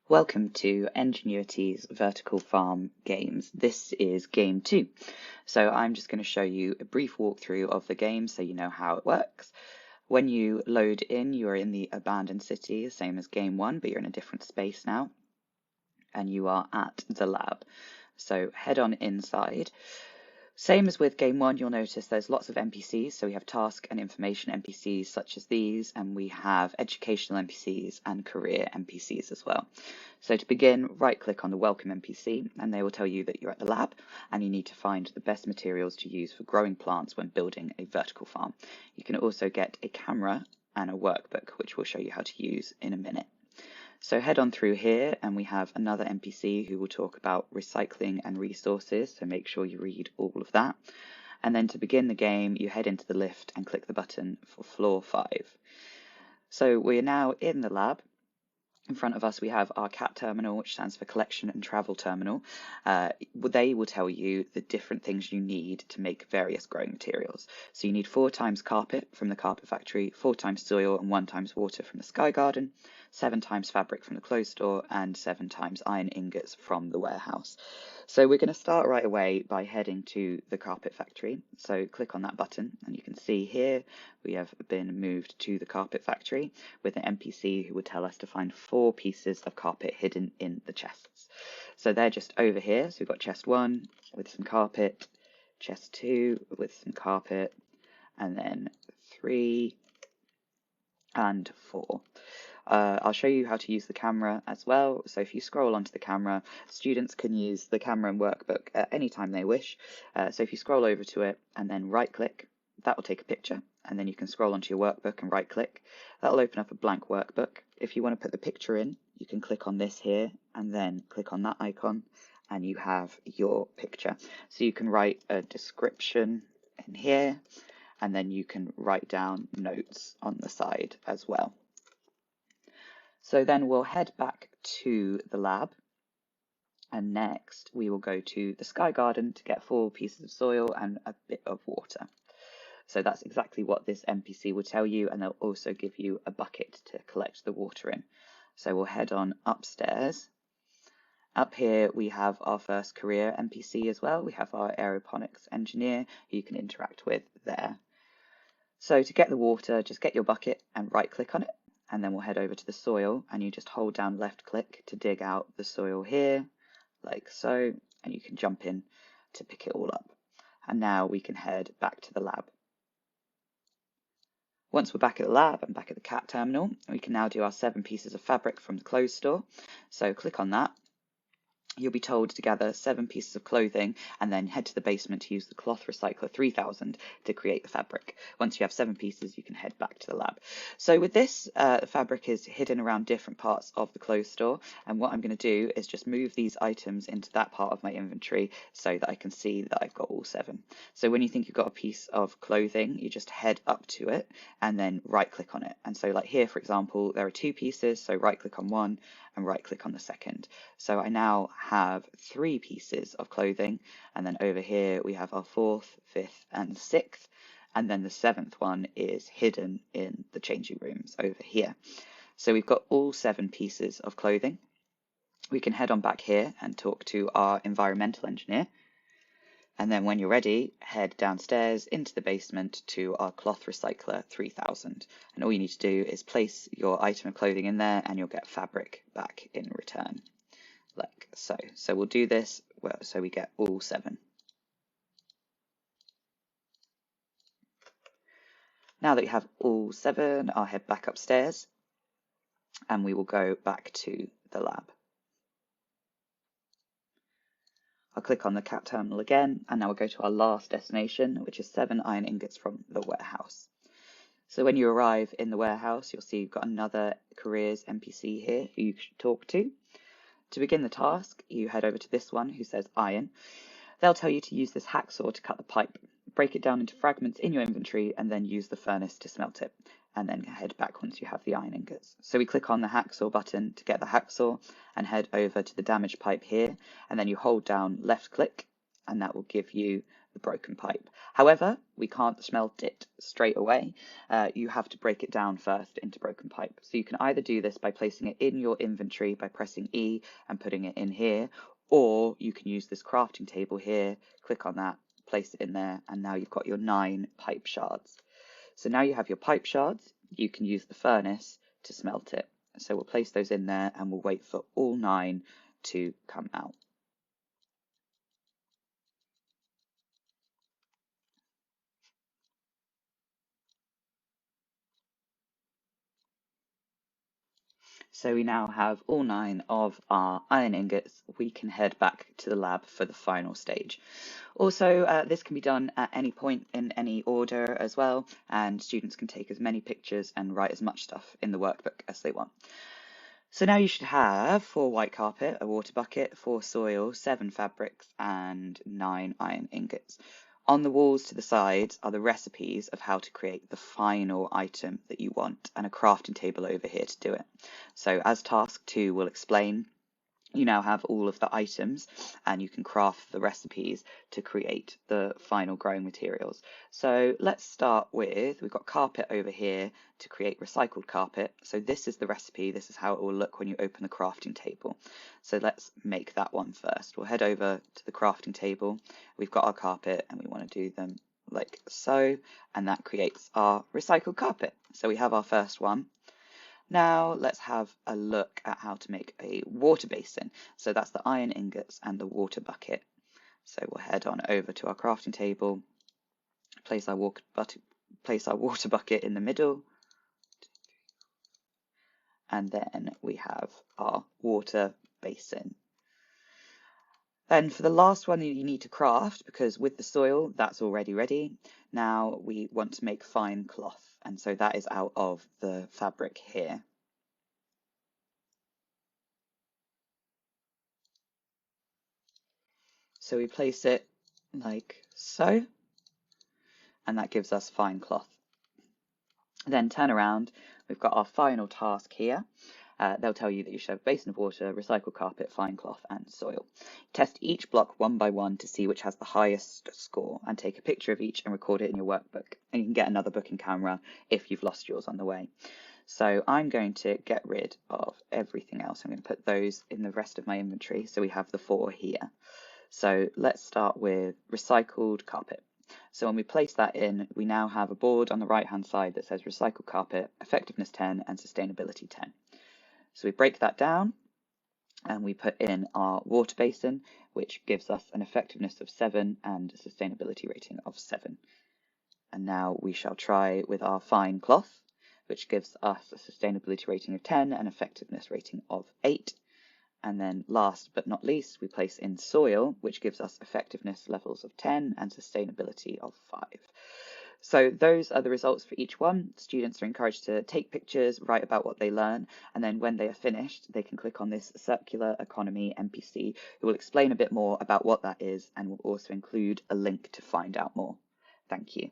Welcome to Enginuity's Vertical Farm games. This is game 2. So I'm just going to show you a brief walkthrough of the game so you know how it works. When you load in, you are in the abandoned city, same as game 1, but you're in a different space now. And you are at the lab. So head on inside. Same as with game 1, you'll notice there's lots of NPCs. So we have task and information NPCs such as these, and we have educational NPCs and career NPCs as well. So to begin, right-click on the welcome NPC, and they will tell you that you're at the lab, and you need to find the best materials to use for growing plants when building a vertical farm. You can also get a camera and a workbook, which we'll show you how to use in a minute. So head on through here and we have another NPC who will talk about recycling and resources, so make sure you read all of that. And then to begin the game, you head into the lift and click the button for floor 5. So we are now in the lab. In front of us we have our CAT terminal, which stands for Collection and Travel Terminal. They will tell you the different things you need to make various growing materials. So you need 4 times carpet from the carpet factory, 4 times soil and 1 times water from the sky garden, 7 times fabric from the clothes store, and 7 times iron ingots from the warehouse. So we're going to start right away by heading to the carpet factory. So click on that button and you can see here we have been moved to the carpet factory with an NPC who will tell us to find 4 pieces of carpet hidden in the chests. So they're just over here. So we've got chest 1 with some carpet, chest 2 with some carpet, and then 3 and 4. I'll show you how to use the camera as well. So if you scroll onto the camera, students can use the camera and workbook at any time they wish. So if you scroll over to it and then right click, that will take a picture, and then you can scroll onto your workbook and right click. That will open up a blank workbook. If you want to put the picture in, you can click on this here and then click on that icon and you have your picture. So you can write a description in here and then you can write down notes on the side as well. So then we'll head back to the lab, and next we will go to the sky garden to get 4 pieces of soil and a bit of water. So that's exactly what this NPC will tell you, and they'll also give you a bucket to collect the water in. So we'll head on upstairs. Up here we have our first career NPC as well. We have our aeroponics engineer who you can interact with there. So to get the water, just get your bucket and right click on it. And then we'll head over to the soil and you just hold down left click to dig out the soil here, like so, and you can jump in to pick it all up. And now we can head back to the lab. Once we're back at the lab and back at the CAT terminal, we can now do our 7 pieces of fabric from the clothes store. So click on that. You'll be told to gather 7 pieces of clothing and then head to the basement to use the cloth recycler 3000 to create the fabric. Once you have 7 pieces, you can head back to the lab. So with this, the fabric is hidden around different parts of the clothes store. And what I'm going to do is just move these items into that part of my inventory so that I can see that I've got all 7. So when you think you've got a piece of clothing, you just head up to it and then right click on it. And so like here, for example, there are 2 pieces. So right click on one and right click on the second. So I now have 3 pieces of clothing, and then over here we have our 4th, 5th and 6th, and then the 7th one is hidden in the changing rooms over here. So we've got all 7 pieces of clothing. We can head on back here and talk to our environmental engineer. And then when you're ready, head downstairs into the basement to our cloth recycler 3000. And all you need to do is place your item of clothing in there and you'll get fabric back in return, like so. So we'll do this so we get all 7. Now that we have all 7, I'll head back upstairs and we will go back to the lab. I'll click on the CAT terminal again, and now we'll go to our last destination, which is 7 iron ingots from the warehouse. So when you arrive in the warehouse, you'll see you've got another careers NPC here who you should talk to. To begin the task, you head over to this one who says iron. They'll tell you to use this hacksaw to cut the pipe, break it down into fragments in your inventory, and then use the furnace to smelt it, and then head back once you have the iron ingots. So we click on the hacksaw button to get the hacksaw and head over to the damaged pipe here, and then you hold down left click and that will give you the broken pipe. However, we can't smelt it straight away. You have to break it down first into broken pipe. So you can either do this by placing it in your inventory by pressing E and putting it in here, or you can use this crafting table here, click on that, place it in there, and now you've got your 9 pipe shards. So now you have your pipe shards, you can use the furnace to smelt it. So we'll place those in there and we'll wait for all 9 to come out. So we now have all 9 of our iron ingots. We can head back to the lab for the final stage. Also, this can be done at any point in any order as well, and students can take as many pictures and write as much stuff in the workbook as they want. So now you should have 4 white carpet, a water bucket, 4 soil, 7 fabrics, and 9 iron ingots. On the walls to the sides are the recipes of how to create the final item that you want, and a crafting table over here to do it. So as task 2 will explain, you now have all of the items and you can craft the recipes to create the final growing materials. So let's start with, we've got carpet over here to create recycled carpet. So this is the recipe, this is how it will look when you open the crafting table. So let's make that one first. We'll head over to the crafting table. We've got our carpet and we want to do them like so, and that creates our recycled carpet. So we have our first one. Now let's have a look at how to make a water basin. So that's the iron ingots and the water bucket. So we'll head on over to our crafting table, place our water bucket in the middle, and then we have our water basin. Then for the last one you need to craft, because with the soil that's already ready. Now we want to make fine cloth, and so that is out of the fabric here. So we place it like so, and that gives us fine cloth. Then turn around, we've got our final task here. They'll tell you that you should have a basin of water, recycled carpet, fine cloth, and soil. Test each block one by one to see which has the highest score, and take a picture of each and record it in your workbook. And you can get another book and camera if you've lost yours on the way. So I'm going to get rid of everything else. I'm going to put those in the rest of my inventory. So we have the 4 here. So let's start with recycled carpet. So when we place that in, we now have a board on the right hand side that says recycled carpet, effectiveness 10 and sustainability 10. So we break that down and we put in our water basin, which gives us an effectiveness of 7 and a sustainability rating of 7. And now we shall try with our fine cloth, which gives us a sustainability rating of 10 and effectiveness rating of 8. And then last but not least, we place in soil, which gives us effectiveness levels of 10 and sustainability of 5. So those are the results for each one. Students are encouraged to take pictures, write about what they learn, and then when they are finished, they can click on this circular economy NPC, who will explain a bit more about what that is and will also include a link to find out more. Thank you.